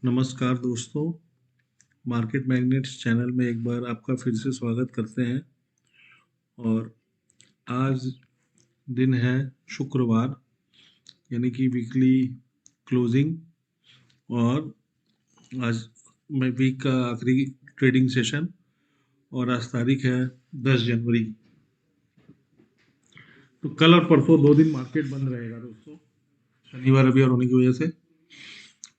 नमस्कार दोस्तों, market magnets channel में एक बार आपका फिर से स्वागत करते हैं। और आज दिन है शुक्रवार, यानी कि वीकली क्लोजिंग, और आज मैं वीक का आखिरी ट्रेडिंग सेशन, और आज तारीख है 10 जनवरी। तो कल और परसों 2 दिन मार्केट बंद रहेगा दोस्तों, शनिवार रविवार होने की वजह से।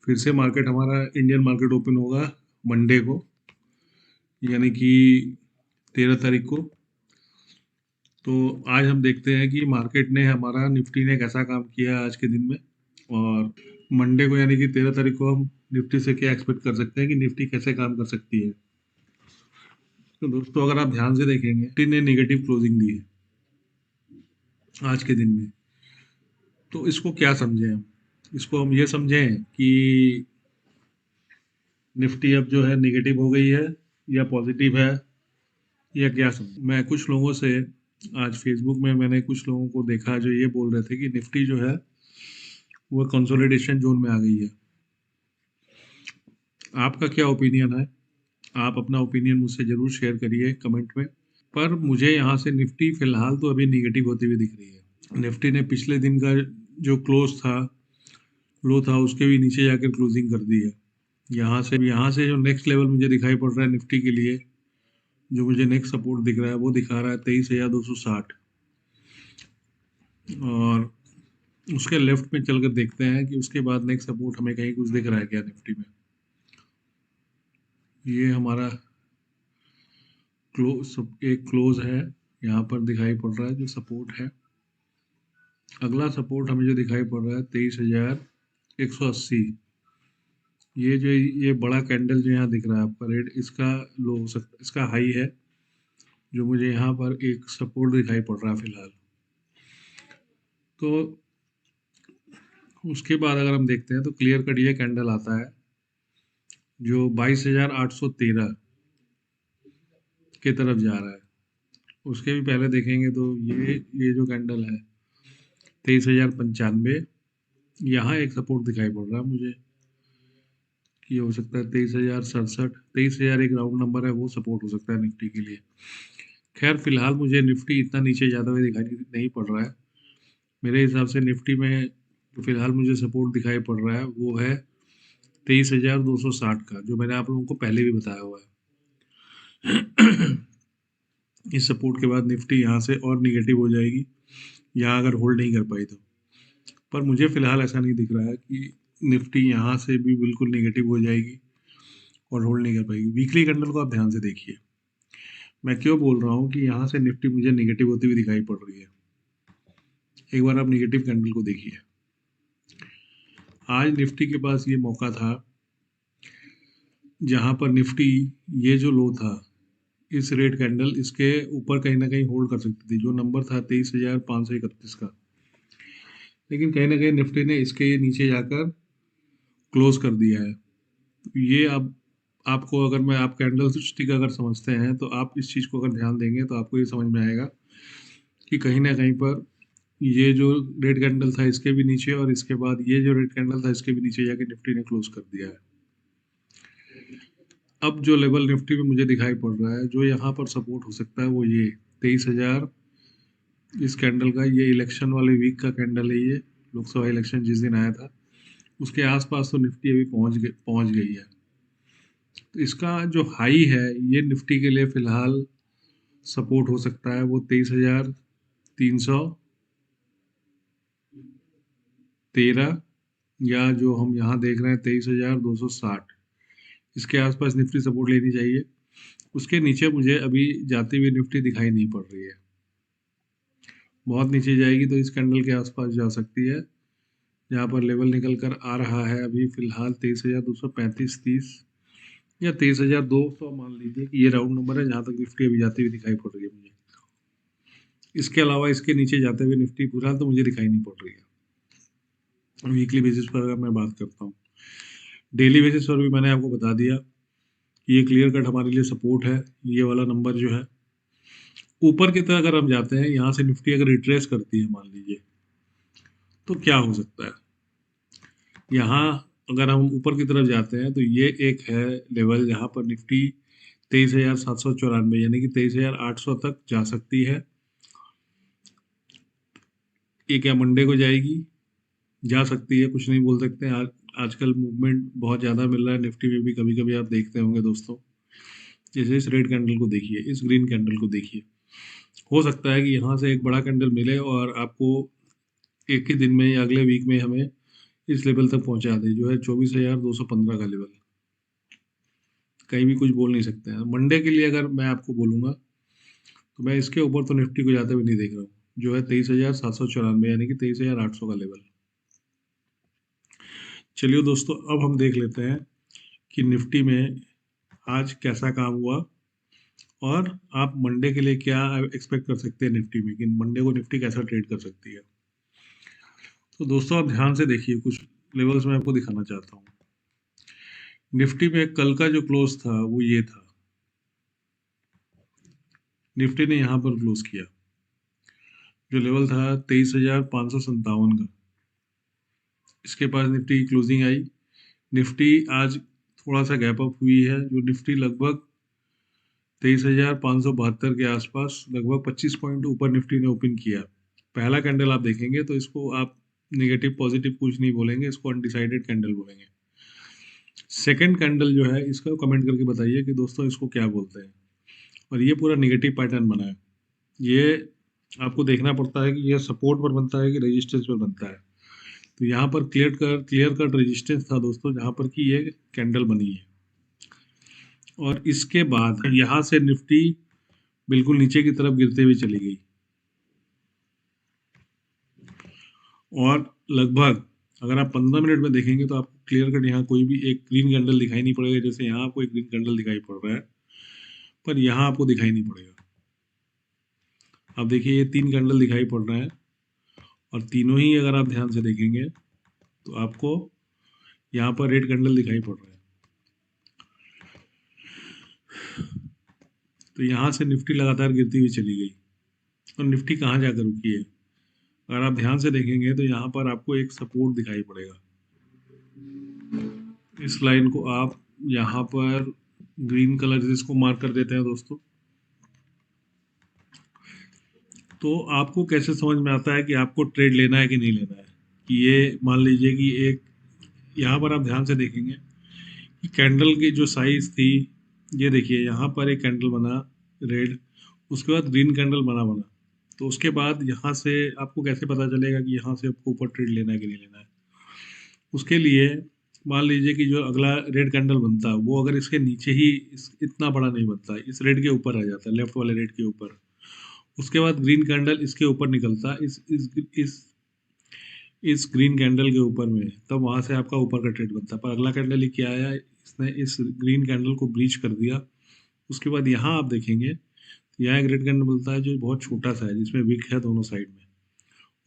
फिर से मार्केट हमारा इंडियन मार्केट ओपन होगा मंडे को, यानी कि 13 तारीख को। तो आज हम देखते हैं कि मार्केट ने, हमारा निफ्टी ने कैसा काम किया आज के दिन में, और मंडे को यानी कि 13 तारीख को हम निफ्टी से क्या एक्सपेक्ट कर सकते हैं कि निफ्टी कैसे काम कर सकती है। तो दोस्तों, अगर आप ध्यान से देखेंगे, निफ्टी ने नेगेटिव क्लोजिंग दी है आज के दिन में। तो इसको क्या समझें हम? इसको हम ये समझें कि निफ्टी अब जो है नेगेटिव हो गई है, या पॉजिटिव है, या क्या समझें? मैं कुछ लोगों से आज फेसबुक में मैंने कुछ लोगों को देखा जो ये बोल रहे थे कि निफ्टी जो है वो कंसोलिडेशन जोन में आ गई है। आपका क्या ओपिनियन है? आप अपना ओपिनियन मुझसे ज़रूर शेयर करिए कमेंट में। पर मुझे यहाँ से निफ्टी फिलहाल तो अभी निगेटिव होती हुई दिख रही है। निफ्टी ने पिछले दिन का जो क्लोज था, लो था, उसके भी नीचे जाकर क्लोजिंग कर दी है। यहाँ से जो नेक्स्ट लेवल मुझे दिखाई पड़ रहा है निफ्टी के लिए, जो मुझे नेक्स्ट सपोर्ट दिख रहा है, वो दिखा रहा है 23,260। और उसके लेफ्ट में चलकर देखते हैं कि उसके बाद नेक्स्ट सपोर्ट हमें कहीं कुछ दिख रहा है क्या निफ्टी में। ये हमारा एक क्लोज है, यहाँ पर दिखाई पड़ रहा है जो सपोर्ट है। अगला सपोर्ट हमें जो दिखाई पड़ रहा है 23,180। ये बड़ा कैंडल जो यहाँ दिख रहा है आपका रेड, इसका लो हो सकता, इसका हाई है, जो मुझे यहाँ पर एक सपोर्ट दिखाई पड़ रहा है फिलहाल। तो उसके बाद अगर हम देखते हैं तो क्लियर कट ये कैंडल आता है जो 22,813 के तरफ जा रहा है। उसके भी पहले देखेंगे तो ये जो कैंडल है 23,095, यहाँ एक सपोर्ट दिखाई पड़ रहा है मुझे कि हो सकता है 23,067, 23,000 एक राउंड नंबर है, वो सपोर्ट हो सकता है निफ्टी के लिए। खैर फिलहाल मुझे निफ्टी इतना नीचे ज़्यादा हुआ दिखाई नहीं पड़ रहा है। मेरे हिसाब से निफ्टी में जो फिलहाल मुझे सपोर्ट दिखाई पड़ रहा है वो है 23,260 का, जो मैंने आप लोगों को पहले भी बताया हुआ है। इस सपोर्ट के बाद निफ्टी यहाँ से और निगेटिव हो जाएगी, यहाँ अगर होल्ड नहीं कर पाई तो। पर मुझे फिलहाल ऐसा नहीं दिख रहा है कि निफ्टी यहाँ से भी बिल्कुल नेगेटिव हो जाएगी और होल्ड नहीं कर पाएगी। वीकली कैंडल को आप ध्यान से देखिए। मैं क्यों बोल रहा हूँ कि यहाँ से निफ्टी मुझे नेगेटिव होती हुई दिखाई पड़ रही है। एक बार आप नेगेटिव कैंडल को देखिए। आज निफ्टी के पास ये मौका था जहाँ पर निफ्टी ये जो लो था, इस रेड कैंडल, इसके ऊपर कहीं ना कहीं होल्ड कर सकती थी, जो नंबर था 23,531 का। लेकिन कहीं ना कहीं निफ्टी ने इसके ये नीचे जाकर क्लोज कर दिया है। ये अब आपको, अगर मैं, आप कैंडल स्टिक अगर समझते हैं तो आप इस चीज़ को अगर ध्यान देंगे तो आपको ये समझ में आएगा कि कहीं ना कहीं पर ये जो रेड कैंडल था इसके भी नीचे, और इसके बाद ये जो रेड कैंडल था इसके भी नीचे जाके निफ्टी ने क्लोज कर दिया है। अब जो लेवल निफ्टी में मुझे दिखाई पड़ रहा है, जो यहाँ पर सपोर्ट हो सकता है, वो ये 23,000, इस कैंडल का, ये इलेक्शन वाले वीक का कैंडल है। ये लोकसभा इलेक्शन जिस दिन आया था उसके आसपास तो निफ्टी अभी पहुंच गई है। तो इसका जो हाई है ये निफ्टी के लिए फिलहाल सपोर्ट हो सकता है, वो 23,313, या जो हम यहाँ देख रहे हैं 23,260, इसके आसपास निफ्टी सपोर्ट लेनी चाहिए। उसके नीचे मुझे अभी जाती हुई निफ्टी दिखाई नहीं पड़ रही है। बहुत नीचे जाएगी तो इस कैंडल के आसपास जा सकती है, जहाँ पर लेवल निकल कर आ रहा है अभी फिलहाल 23,235-30, या 23,200 मान लीजिए कि ये राउंड नंबर है जहाँ तक निफ्टी अभी जाती हुई दिखाई पड़ रही है मुझे। इसके अलावा इसके नीचे जाते हुए निफ्टी फिलहाल तो मुझे दिखाई नहीं पड़ रही है। वीकली बेसिस पर अगर मैं बात करता हूँ, डेली बेसिस पर भी मैंने आपको बता दिया कि ये क्लियर कट हमारे लिए सपोर्ट है, ये वाला नंबर जो है। ऊपर की तरफ अगर हम जाते हैं, यहाँ से निफ्टी अगर रिट्रेस करती है मान लीजिए, तो क्या हो सकता है? यहाँ अगर हम ऊपर की तरफ जाते हैं तो ये एक है लेवल जहाँ पर निफ्टी 23,794 यानी कि 23,800 तक जा सकती है। ये क्या मंडे को जाएगी? जा सकती है, कुछ नहीं बोल सकते। आज आजकल मूवमेंट बहुत ज़्यादा मिल रहा है निफ्टी में भी, कभी कभी आप देखते होंगे दोस्तों। जैसे इस रेड कैंडल को देखिए, इस ग्रीन कैंडल को देखिए, हो सकता है कि यहाँ से एक बड़ा कैंडल मिले और आपको एक ही दिन में या अगले वीक में हमें इस लेवल तक पहुंचा दे, जो है 24,215 का लेवल। कहीं भी कुछ बोल नहीं सकते हैं। मंडे के लिए अगर मैं आपको बोलूँगा तो मैं इसके ऊपर तो निफ्टी को जाते हुए नहीं देख रहा हूँ, जो है 23,794 यानी कि 23,800 का लेवल। चलिए दोस्तों, अब हम देख लेते हैं कि निफ्टी में आज कैसा काम हुआ और आप मंडे के लिए क्या एक्सपेक्ट कर सकते हैं निफ्टी में, कि मंडे को निफ्टी कैसा ट्रेड कर सकती है। तो दोस्तों आप ध्यान से देखिए, कुछ लेवल्स मैं आपको दिखाना चाहता हूँ। निफ्टी में कल का जो क्लोज था वो ये था। निफ्टी ने यहाँ पर क्लोज किया, जो लेवल था 23,557 का। इसके पास निफ्टी की क्लोजिंग आई। निफ्टी आज थोड़ा सा गैप अप हुई है, जो निफ्टी लगभग 23,572 के आसपास, लगभग 25 पॉइंट ऊपर निफ्टी ने ओपन किया। पहला कैंडल आप देखेंगे तो इसको आप नेगेटिव पॉजिटिव कुछ नहीं बोलेंगे, इसको अनडिसाइडेड कैंडल बोलेंगे। सेकंड कैंडल जो है, इसका कमेंट करके बताइए कि दोस्तों इसको क्या बोलते हैं। और ये पूरा नेगेटिव पैटर्न बना है। ये आपको देखना पड़ता है कि यह सपोर्ट पर बनता है कि रेजिस्टेंस पर बनता है। तो यहाँ पर क्लियर कट रेजिस्टेंस था दोस्तों, जहाँ पर कि ये कैंडल बनी है। और इसके बाद यहाँ से निफ्टी बिल्कुल नीचे की तरफ गिरते हुए चली गई और लगभग अगर आप 15 मिनट में देखेंगे तो आपको क्लियर कट यहाँ कोई भी एक ग्रीन कैंडल दिखाई नहीं पड़ेगा। जैसे यहाँ आपको एक ग्रीन कैंडल दिखाई पड़ रहा है, पर यहाँ आपको दिखाई नहीं पड़ेगा। अब देखिए, ये 3 कैंडल दिखाई पड़ रहे हैं और तीनों ही अगर आप ध्यान से देखेंगे तो आपको यहाँ पर रेड कैंडल दिखाई पड़ रहा है। तो यहाँ से निफ्टी लगातार गिरती हुई चली गई और निफ्टी कहाँ जाकर रुकी है? अगर आप ध्यान से देखेंगे तो यहाँ पर आपको एक सपोर्ट दिखाई पड़ेगा। इस लाइन को आप यहाँ पर ग्रीन कलर से इसको मार्क कर देते हैं दोस्तों। तो आपको कैसे समझ में आता है कि आपको ट्रेड लेना है कि नहीं लेना है? कि ये मान लीजिए कि एक यहाँ पर आप ध्यान से देखेंगे कि कैंडल की जो साइज थी, ये देखिए यहाँ पर एक कैंडल बना रेड, उसके बाद ग्रीन कैंडल बना। तो उसके बाद यहाँ से आपको कैसे पता चलेगा कि यहाँ से आपको ऊपर ट्रेड लेना है कि नहीं लेना है? उसके लिए मान लीजिए कि जो अगला रेड कैंडल बनता है वो अगर इसके नीचे ही इतना बड़ा नहीं बनता, इस रेड के ऊपर आ जाता है, लेफ्ट वाले रेड के ऊपर। उसके बाद ग्रीन कैंडल इसके ऊपर निकलता है, इस ग्रीन कैंडल के ऊपर में, तब वहां से आपका ऊपर का ट्रेड बनता है। पर अगला कैंडल ही क्या आया, इसने इस ग्रीन कैंडल को ब्रीच कर दिया। उसके बाद यहाँ आप देखेंगे, यहाँ एक रेड कैंडल मिलता है जो बहुत छोटा सा है, जिसमें विक है दोनों साइड में।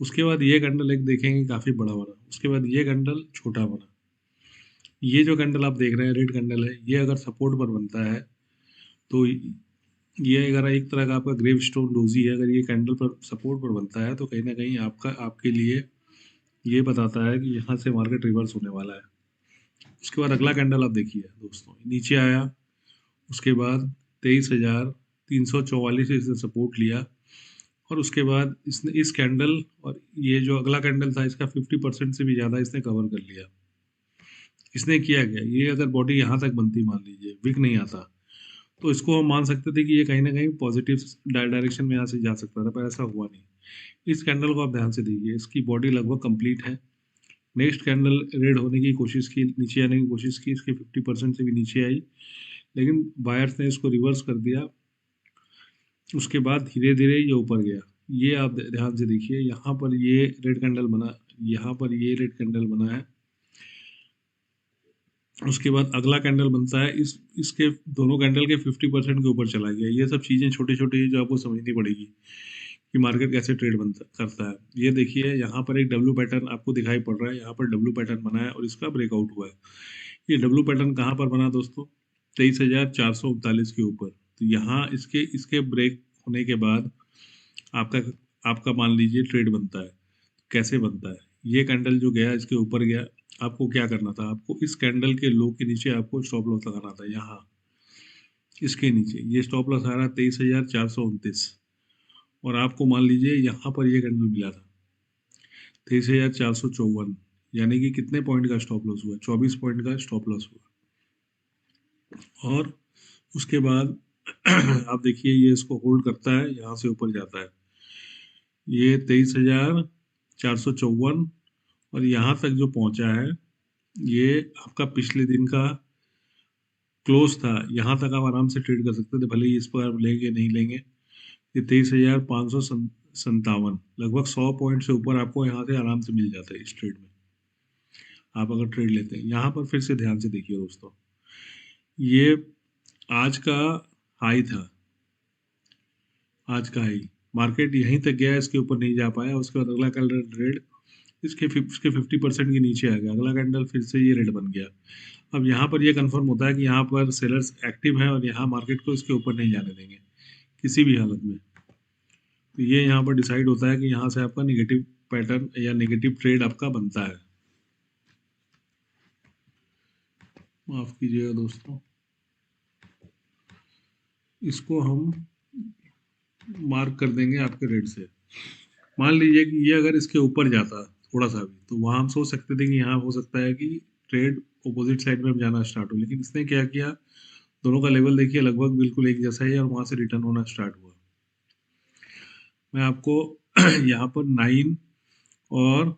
उसके बाद ये कैंडल एक देखेंगे काफ़ी बड़ा बना, उसके बाद ये कैंडल छोटा बना। ये जो कैंडल आप देख रहे हैं रेड कैंडल है, ये अगर सपोर्ट पर बनता है तो ये अगर एक तरह का आपका ग्रेव स्टोन डोजी है, अगर ये कैंडल पर सपोर्ट पर बनता है तो कहीं ना कहीं आपके लिए ये बताता है कि यहाँ से मार्केट रिवर्स होने वाला है। उसके बाद अगला कैंडल आप देखिए दोस्तों, नीचे आया, उसके बाद 23,344 इसने सपोर्ट लिया और उसके बाद इसने इस कैंडल और ये जो अगला कैंडल था इसका 50% से भी ज़्यादा इसने कवर कर लिया। इसने किया क्या, ये अगर बॉडी यहाँ तक बनती मान लीजिए, विक नहीं आता, तो इसको हम मान सकते थे कि ये कहीं ना कहीं पॉजिटिव डायरेक्शन में यहाँ से जा सकता था, पर ऐसा हुआ नहीं। इस कैंडल को आप ध्यान से देखिए, इसकी बॉडी लगभग कंप्लीट है। नेक्स्ट कैंडल रेड होने की कोशिश की, नीचे आने की कोशिश की, इसके 50% से भी नीचे आई, लेकिन बायर्स ने इसको रिवर्स कर दिया। उसके बाद धीरे धीरे ये ऊपर गया। ये आप ध्यान से देखिए, यहाँ पर ये रेड कैंडल बना, यहाँ पर ये रेड कैंडल बना है। उसके बाद अगला कैंडल बनता है, इसके दोनों कैंडल के 50% के ऊपर चला गया। ये सब चीज़ें छोटी छोटी जो आपको समझनी पड़ेगी कि मार्केट कैसे ट्रेड बनता करता है। ये देखिए, यहाँ पर एक डब्ल्यू पैटर्न आपको दिखाई पड़ रहा है, यहाँ पर डब्ल्यू पैटर्न बना है और इसका ब्रेकआउट हुआ है। ये डब्ल्यू पैटर्न कहाँ पर बना दोस्तों? 23,439 के ऊपर। तो यहाँ इसके इसके ब्रेक होने के बाद आपका आपका मान लीजिए ट्रेड बनता है। कैसे बनता है? ये कैंडल जो गया इसके ऊपर गया, आपको क्या करना था? आपको इस कैंडल के लो के नीचे आपको स्टॉप लॉस लगाना था। यहाँ इसके नीचे ये स्टॉप लॉस आ रहा है 23,429, और आपको मान लीजिए यहाँ पर ये कैंडल मिला था 23,454, यानी कि कितने पॉइंट का स्टॉप लॉस हुआ? 24 पॉइंट का स्टॉप लॉस हुआ। और उसके बाद आप देखिए ये इसको होल्ड करता है, यहाँ से ऊपर जाता है, ये 23,454, और यहाँ तक जो पहुँचा है ये आपका पिछले दिन का क्लोज था। यहाँ तक आप आराम से ट्रेड कर सकते थे, भले ही इस पर आप लेंगे नहीं लेंगे। ये 23,557, लगभग 100 पॉइंट से ऊपर आपको यहाँ से आराम से मिल जाता है इस ट्रेड में, आप अगर ट्रेड लेते हैं। यहाँ पर फिर से ध्यान से देखिए दोस्तों, ये आज का हाई था, आज का हाई, मार्केट यहीं तक गया, इसके ऊपर नहीं जा पाया। उसके बाद अगला कैंडल रेड इसके 50% के नीचे आ गया, अगला कैंडल फिर से ये रेड बन गया। अब यहाँ पर ये कंफर्म होता है कि यहाँ पर सेलर्स एक्टिव हैं और यहाँ मार्केट को इसके ऊपर नहीं जाने देंगे किसी भी हालत में। तो ये यहाँ पर डिसाइड होता है कि यहाँ से आपका नेगेटिव पैटर्न या नेगेटिव ट्रेड आपका बनता है। माफ कीजिएगा दोस्तों, इसको हम मार्क कर देंगे आपके रेट से। मान लीजिए कि ये अगर इसके ऊपर जाता थोड़ा सा भी, तो वहाँ हम सोच सकते थे कि यहाँ हो सकता है कि ट्रेड अपोजिट साइड में जाना स्टार्ट हो, लेकिन इसने क्या किया, दोनों का लेवल देखिए लगभग बिल्कुल एक जैसा ही है, और वहाँ से रिटर्न होना स्टार्ट हुआ। मैं आपको यहाँ पर 9 और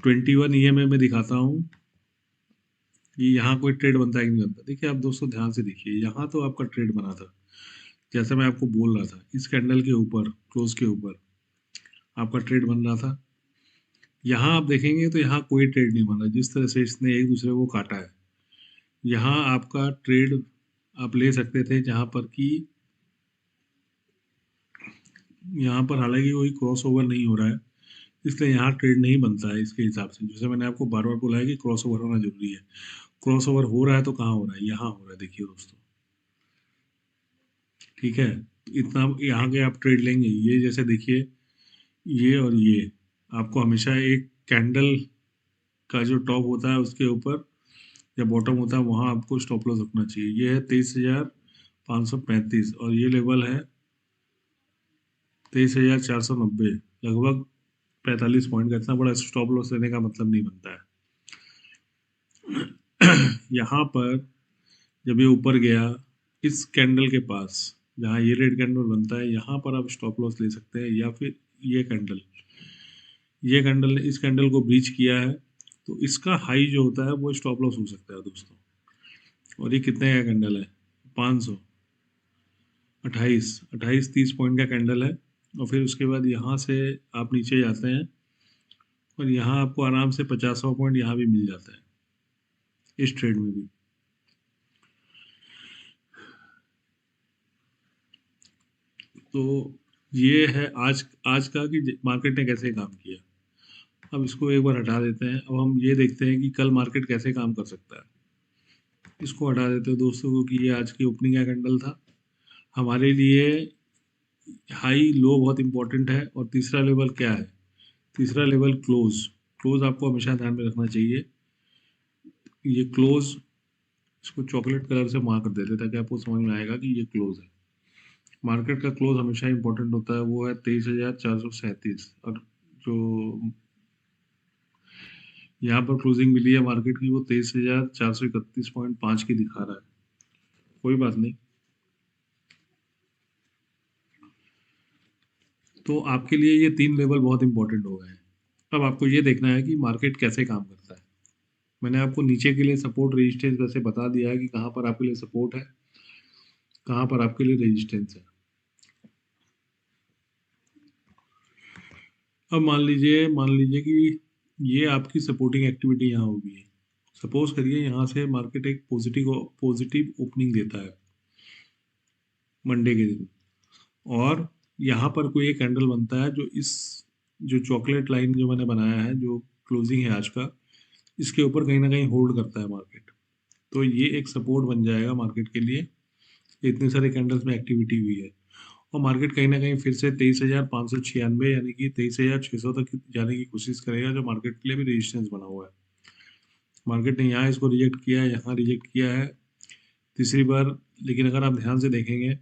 21 EMA में दिखाता हूँ कि यहाँ कोई ट्रेड बनता है कि नहीं बनता। देखिए आप दोस्तों ध्यान से देखिए, यहाँ तो आपका ट्रेड बना था, जैसा मैं आपको बोल रहा था, इस कैंडल के ऊपर, क्लोज के ऊपर आपका ट्रेड बन रहा था। यहाँ आप देखेंगे तो यहाँ कोई ट्रेड नहीं बना, जिस तरह से इसने एक दूसरे को काटा है। यहाँ आपका ट्रेड आप ले सकते थे, जहाँ पर कि यहाँ पर हालांकि कोई क्रॉस ओवर नहीं हो रहा है, इसलिए यहाँ ट्रेड नहीं बनता है इसके हिसाब से। जैसे मैंने आपको बार बार बोला है कि क्रॉस ओवर होना जरूरी है। क्रॉस ओवर हो रहा है तो कहाँ हो रहा है? यहाँ हो रहा है, देखिए दोस्तों, ठीक है। इतना यहाँ के आप ट्रेड लेंगे, ये जैसे देखिए, ये और ये आपको हमेशा एक कैंडल का जो टॉप होता है उसके ऊपर या बॉटम होता है, वहाँ आपको स्टॉप लॉस रखना चाहिए। ये है 23,535, और ये लेवल है 23,490, लगभग 45 पॉइंट का। इतना बड़ा स्टॉप लॉस लेने का मतलब नहीं बनता है। यहाँ पर जब ये ऊपर गया इस कैंडल के पास, जहाँ ये रेड कैंडल बनता है, यहाँ पर आप स्टॉप लॉस ले सकते हैं, या फिर ये कैंडल ने इस कैंडल को ब्रीच किया है, तो इसका हाई जो होता है वो स्टॉप लॉस हो सकता है दोस्तों। और ये कितने का कैंडल है? 528, 30 पॉइंट का कैंडल है। और फिर उसके बाद यहाँ से आप नीचे जाते हैं, और यहाँ आपको आराम से 50 पॉइंट यहाँ भी मिल जाता है इस ट्रेड में भी। तो ये है आज आज का कि मार्केट ने कैसे काम किया। अब इसको एक बार हटा देते हैं, अब हम ये देखते हैं कि कल मार्केट कैसे काम कर सकता है। इसको हटा देते हैं दोस्तों को, कि ये आज की ओपनिंग का कैंडल था हमारे लिए। हाई लो बहुत इंपॉर्टेंट है, और तीसरा लेवल क्या है? तीसरा लेवल क्लोज। क्लोज आपको हमेशा ध्यान में रखना चाहिए। ये क्लोज, इसको चॉकलेट कलर से मार्क कर देते ताकि आपको समझ में आएगा कि ये क्लोज है। मार्केट का क्लोज हमेशा इंपॉर्टेंट होता है, वो है 23,437, और जो यहाँ पर क्लोजिंग मिली है मार्केट की वो 23,431.5 की दिखा रहा है। कोई बात नहीं। तो आपके लिए ये 3 लेवल बहुत इंपॉर्टेंट हो गए हैं। अब आपको ये देखना है कि मार्केट कैसे काम करता है। मैंने आपको नीचे के लिए सपोर्ट रेजिस्टेंस वैसे बता दिया है कि कहाँ पर आपके लिए सपोर्ट है, कहाँ पर आपके लिए रेजिस्टेंस है। अब मान लीजिए कि ये आपकी सपोर्टिंग एक्टिविटी यहाँ होगी। सपोज करिए यहाँ से मार्केट एक पॉजिटिव ओपनिंग देता है मंडे के दिन, और यहाँ पर कोई एक कैंडल बनता है जो इस जो चॉकलेट लाइन जो मैंने बनाया है, जो क्लोजिंग है आज का, इसके ऊपर कहीं ना कहीं होल्ड करता है मार्केट। तो ये एक सपोर्ट बन जाएगा मार्केट के लिए। इतने सारे कैंडल्स में एक्टिविटी हुई है, और मार्केट कहीं ना कहीं फिर से 23,596 यानी कि 23,600 तक जाने की कोशिश करेगा, जो मार्केट के लिए भी रेजिस्टेंस बना हुआ है। मार्केट ने यहाँ इसको रिजेक्ट किया है, यहाँ रिजेक्ट किया है तीसरी बार, लेकिन अगर आप ध्यान से देखेंगे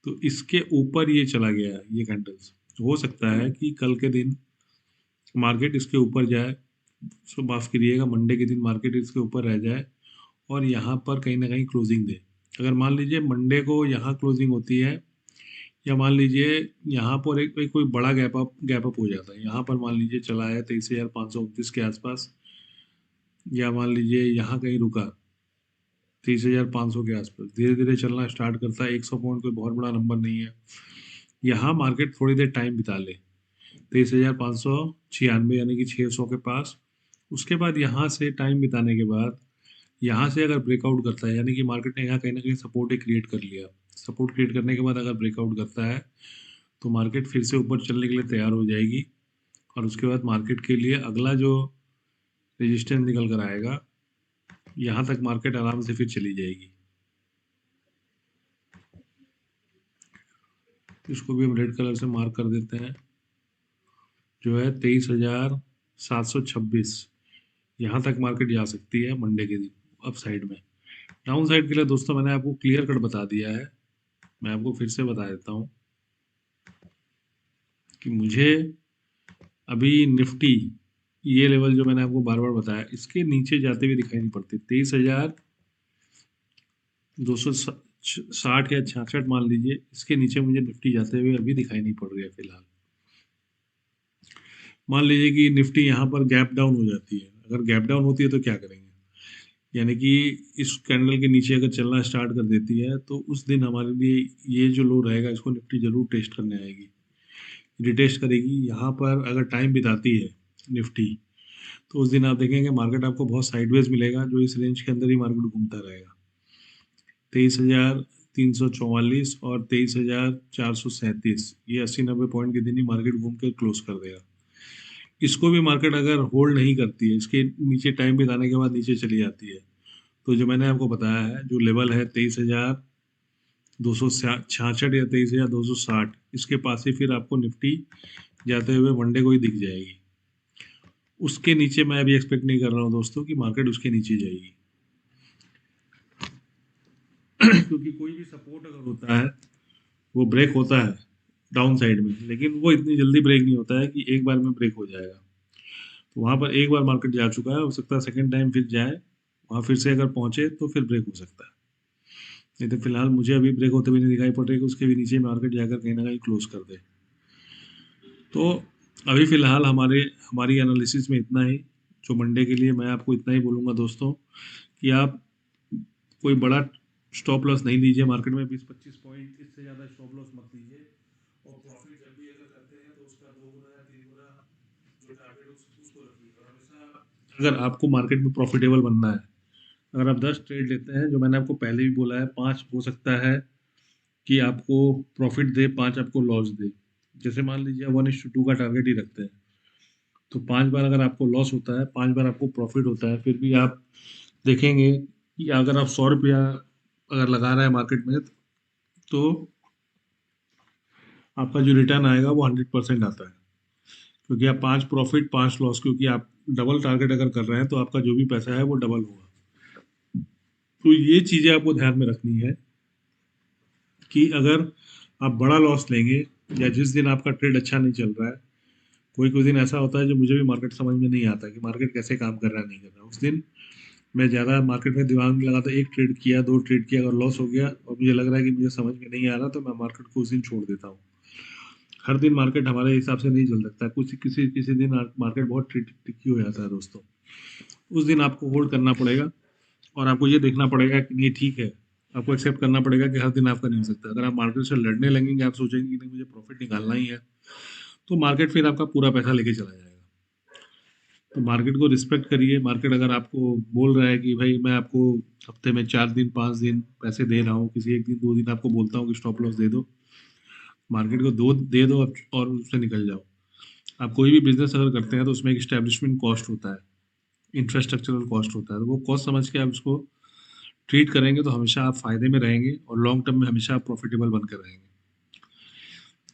तो इसके ऊपर ये चला गया है, ये कैंडल्स। हो सकता है कि कल के दिन मार्केट इसके ऊपर जाए, सो माफ़ करिएगा, मंडे के दिन मार्केट इसके ऊपर रह जाए और यहाँ पर कहीं ना कहीं क्लोजिंग दे। अगर मान लीजिए मंडे को यहाँ क्लोजिंग होती है, या मान लीजिए यहाँ पर एक कोई बड़ा गैप अप हो जाता है, यहाँ पर मान लीजिए चला है 23,529 के आसपास, या मान लीजिए यहाँ कहीं रुका 23,500 के आसपास, धीरे धीरे चलना स्टार्ट करता है। 100 पॉइंट कोई बहुत बड़ा नंबर नहीं है। यहाँ मार्केट थोड़ी देर टाइम बिता ले 23,596 यानी कि 600 के पास, उसके बाद यहाँ से टाइम बिताने के बाद यहाँ से अगर ब्रेकआउट करता है, यानी कि मार्केट ने यहाँ कहीं ना कहीं सपोर्ट क्रिएट कर लिया, सपोर्ट क्रिएट करने के बाद अगर ब्रेकआउट करता है तो मार्केट फिर से ऊपर चलने के लिए तैयार हो जाएगी, और उसके बाद मार्केट के लिए अगला जो रेजिस्टेंस निकल कर आएगा, यहाँ तक मार्केट आराम से फिर चली जाएगी। इसको भी हम रेड कलर से मार्क कर देते हैं, जो है 23,726, यहाँ तक मार्केट जा सकती है मंडे के दिन अप साइड में। डाउन साइड के लिए दोस्तों मैंने आपको क्लियर कट बता दिया है, मैं आपको फिर से बता देता हूँ कि मुझे अभी निफ्टी ये लेवल जो मैंने आपको बार बार बताया, इसके नीचे जाते हुए दिखाई नहीं पड़ते। 23,260 या 66 मान लीजिए, इसके नीचे मुझे निफ्टी जाते हुए अभी दिखाई नहीं पड़ रही है फिलहाल। मान लीजिए कि निफ्टी यहाँ पर गैप डाउन हो जाती है, अगर गैप डाउन होती है तो क्या करेंगे, यानी कि इस कैंडल के नीचे अगर चलना स्टार्ट कर देती है तो उस दिन हमारे लिए ये जो लो रहेगा, इसको निफ्टी जरूर टेस्ट करने आएगी, रिटेस्ट करेगी। यहाँ पर अगर टाइम बिताती है निफ्टी, तो उस दिन आप देखेंगे मार्केट आपको बहुत साइडवेज मिलेगा, जो इस रेंज के अंदर ही मार्केट घूमता रहेगा। 23,344 और 23,437, ये 80-90 पॉइंट के दिन ही मार्केट घूम के क्लोज कर देगा। इसको भी मार्केट अगर होल्ड नहीं करती है, इसके नीचे टाइम बिताने के बाद नीचे चली जाती है, तो जो मैंने आपको बताया है जो लेवल है 23,266 या 23,260, इसके पास ही फिर आपको निफ्टी जाते हुए मंडे को ही दिख जाएगी। उसके नीचे मैं अभी एक्सपेक्ट नहीं कर रहा हूँ दोस्तों कि मार्केट उसके नीचे जाएगी क्योंकि कोई भी सपोर्ट अगर होता है वो ब्रेक होता है डाउन साइड में, लेकिन वो इतनी जल्दी ब्रेक नहीं होता है कि एक बार में ब्रेक हो जाएगा। तो वहाँ पर एक बार मार्केट जा चुका है, हो सकता है सेकेंड टाइम फिर जाए, वहाँ फिर से अगर पहुँचे तो फिर ब्रेक हो सकता है। नहीं तो फिलहाल मुझे अभी ब्रेक होते हुए नहीं दिखाई पड़ रही कि उसके भी नीचे मार्केट जाकर कहीं ना कहीं क्लोज कर दे। तो अभी फ़िलहाल हमारी एनालिसिस में इतना ही। जो मंडे के लिए मैं आपको इतना ही बोलूँगा दोस्तों कि आप कोई बड़ा स्टॉप लॉस नहीं लीजिए मार्केट में, 20-25 पॉइंट, इससे ज़्यादा स्टॉप लॉस मत लीजिए। और प्रॉफिट जब भी अगर करते हैं तो उसका 2 गुना या 3 गुना जो टारगेट उसको रखिए। और हमेशा अगर आपको मार्केट में प्रॉफिटेबल बनना है, अगर आप 10 ट्रेड लेते हैं, जो मैंने आपको पहले भी बोला है, 5 हो सकता है कि आपको प्रॉफिट दे, 5 आपको लॉस दे। जैसे मान लीजिए 1:2 का टारगेट ही रखते हैं, तो 5 बार अगर आपको लॉस होता है, 5 बार आपको प्रॉफिट होता है, फिर भी आप देखेंगे कि अगर आप 100 रुपया अगर लगा रहे हैं मार्केट में, तो आपका जो रिटर्न आएगा वो 100% आता है, क्योंकि आप 5 प्रॉफिट 5 लॉस, क्योंकि आप डबल टारगेट अगर कर रहे हैं तो आपका जो भी पैसा है वो डबल होगा। तो ये चीज़ें आपको ध्यान में रखनी है कि अगर आप बड़ा लॉस लेंगे, या जिस दिन आपका ट्रेड अच्छा नहीं चल रहा है, कोई दिन ऐसा होता है जो मुझे भी मार्केट समझ में नहीं आता कि मार्केट कैसे काम कर रहा है नहीं कर रहा है, उस दिन मैं ज़्यादा मार्केट में दिमाग नहीं लगाता, एक ट्रेड किया 2 ट्रेड किया, अगर लॉस हो गया और मुझे लग रहा है कि मुझे समझ में नहीं आ रहा, तो मैं मार्केट को उस दिन छोड़ देता हूँ। हर दिन मार्केट हमारे हिसाब से नहीं चल सकता, कुछ किसी किसी दिन मार्केट बहुत ट्रिकी हो जाता है दोस्तों। उस दिन आपको होल्ड करना पड़ेगा, और आपको ये देखना पड़ेगा कि नहीं ठीक है, आपको एक्सेप्ट करना पड़ेगा कि हर दिन आपका नहीं हो सकता। अगर आप मार्केट से लड़ने लगेंगे, आप सोचेंगे कि नहीं मुझे प्रॉफिट निकालना ही है, तो मार्केट फिर आपका पूरा पैसा लेके चला जाएगा। तो मार्केट को रिस्पेक्ट करिए। मार्केट अगर आपको बोल रहा है कि भाई मैं आपको हफ्ते में 4 दिन 5 दिन पैसे दे रहा हूँ, किसी एक दिन 2 दिन आपको बोलता हूँ कि स्टॉप लॉस दे दो, मार्केट को दे दो और उससे निकल जाओ। आप कोई भी बिजनेस अगर करते हैं तो उसमें एक इस्टेब्लिशमेंट कॉस्ट होता है, इंफ्रास्ट्रक्चरल कॉस्ट होता है, तो वो कॉस्ट समझ के आप उसको ट्रीट करेंगे तो हमेशा आप फायदे में रहेंगे, और लॉन्ग टर्म में हमेशा आप प्रॉफिटेबल बनकर रहेंगे।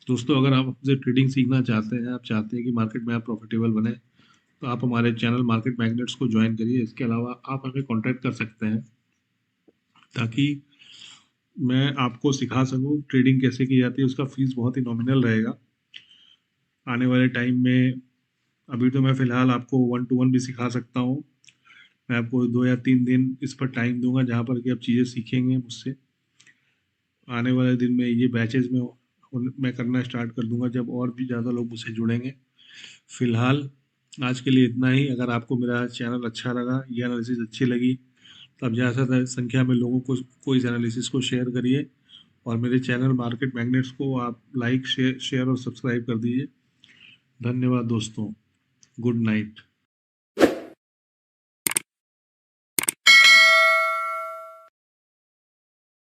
दोस्तों, अगर आप हमसे ट्रेडिंग सीखना चाहते हैं, आप चाहते हैं कि मार्केट में आप प्रॉफिटेबल बने, तो आप हमारे चैनल मार्केट मैग्नेट्स को ज्वाइन करिए। इसके अलावा आप हमें कांटेक्ट कर सकते हैं ताकि मैं आपको सिखा सकूं ट्रेडिंग कैसे की जाती है। उसका फीस बहुत ही नॉमिनल रहेगा। आने वाले टाइम में, अभी तो मैं फ़िलहाल आपको 1 टू 1 भी सिखा सकता हूँ। मैं आपको 2 या 3 दिन इस पर टाइम दूँगा, जहाँ पर कि आप चीज़ें सीखेंगे मुझसे। आने वाले दिन में ये बैचेज़ में मैं करना स्टार्ट कर दूँगा, जब और भी ज़्यादा लोग मुझसे जुड़ेंगे। फ़िलहाल आज के लिए इतना ही। अगर आपको मेरा चैनल अच्छा लगा, ये एनालिसिस अच्छी लगी, तो आप ज़्यादा से ज़्यादा संख्या में लोगों को इस एनालिसिस को शेयर करिए, और मेरे चैनल मार्केट मैग्नेट्स को आप लाइक, शेयर और सब्सक्राइब कर दीजिए। धन्यवाद दोस्तों। Good night.